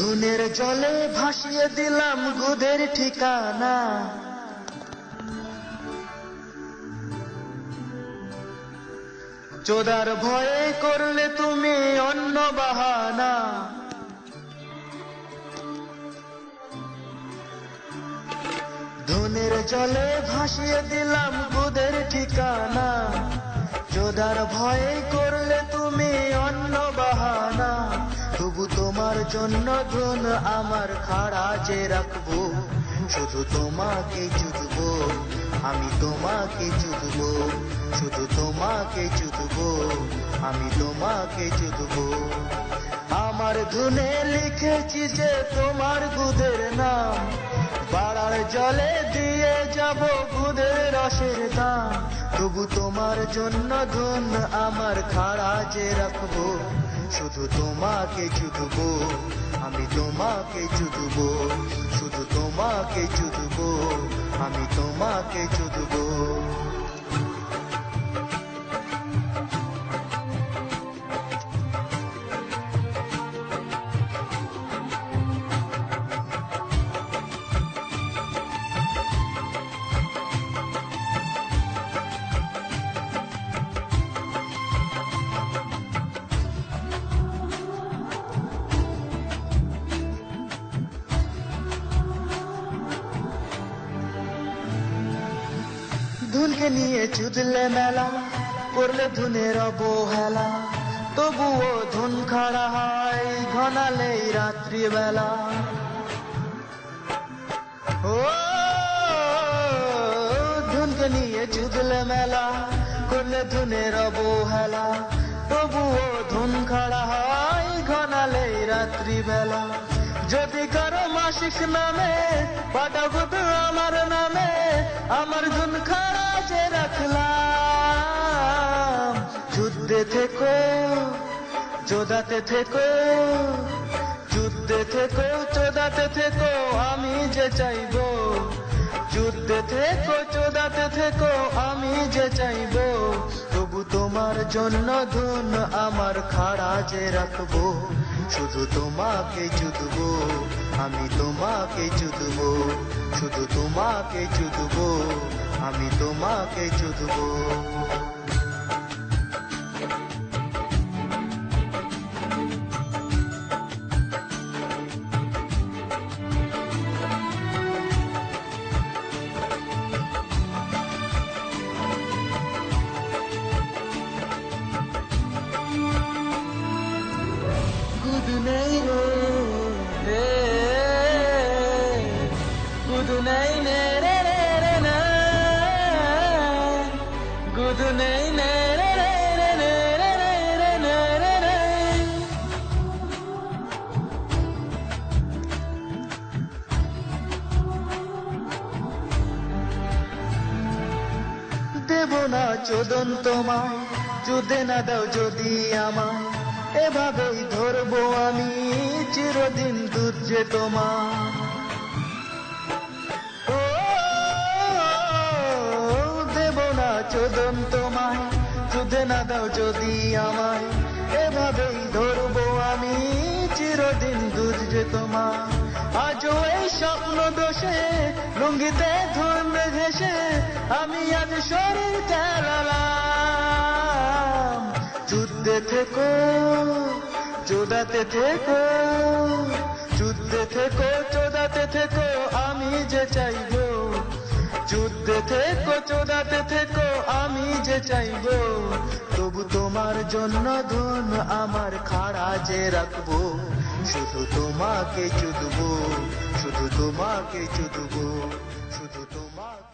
ধুনের জলে ভাসিয়ে দিলাম গুদের ঠিকানা, চোদার ভয়ে করলে তুমি অন্য বাহানা। ধুনের জলে ভাসিয়ে দিলাম গুদের ঠিকানা, চোদার ভয়ে করলে তুমি অন্য বাহানা। তবু তোমার জন্য ধন আমার খাড়া যে রাখবো, শুধু তোমাকে চুদবো আমি, তোমাকে চুদবো শুধু তোমাকে চুদবো আমি, তোমাকে চুদবো। আমার ধুনে লিখেছি যে তোমার গুদের নাম, বাড়ার জলে দিয়ে যাব গুদের রসের দাম। তবু তোমার জন্য ধন আমার খাড়া যে রাখবো, শুধু তোমাকে চুদবো আমি, তোমাকে চুদবো শুধু তোমাকে চুদবো আমি, তোমাকে চুদবো। ধুনকে নিয়ে চুদলে মেলা, করলে ধুনের অবহেলা, তবুও ধুন খাড়া হয় ঘনালেই রাত্রিবেলা। ও ধুনকে নিয়ে চুদলে মেলা, করলে ধুনের অবহেলা, তবুও ধুন খাড়া হয় ঘনালেই রাত্রিবেলা। যদি কারো মাসিক নামে পাঠাবো তো আমার নামে, আমার ধুন খাড়া যে রাখলাম। যুদ্ধে থেকো চোদাতে থেকো, যুদ্ধে থেকো চোদাতে থেকো আমি যে চাইবো, যুদ্ধে থেকো চোদাতে থেকো আমি যে চাইবো। তবু তোমার জন্য ধুন আমার খাড়া যে রাখবো, শুধু তোমাকে চুদবো আমি, তোমাকে চুদবো শুধু তোমাকে চুদবো আমি, তোমাকে চুদবো। গুদ নেই রে গুদ নেই রে রে রে না, গুদ নেই রে রে রে রে রে রে রে রে রে। দেব না চোদন তোমায়, চুদে না দাও যদি আমায়, এভাবেই ধরবো আমি চিরদিন দূর যে তোমার। ও দেব না চোদন তোমায়, চুদে না দাও যদি আমায়, এভাবেই ধরবো আমি চিরদিন দূর যে তোমার। আজও এই স্বপ্ন দোষে লুঙ্গিতে ধুন ঘেসে আমি আজ শরীর চালালাম। যুদ্ধে থেকো চোদাতে থেকো, যুদ্ধে থেকো চোদাতে থেকো আমি যে চাইবো, যুদ্ধে থেকো চোদাতে থেকো আমি যে চাইবো। তবু তোমার জন্য ধন আমার খাড়া যে রাখবো, শুধু তোমাকে চুদবো শুধু তোমাকে চুদবো শুধু তোমাকে।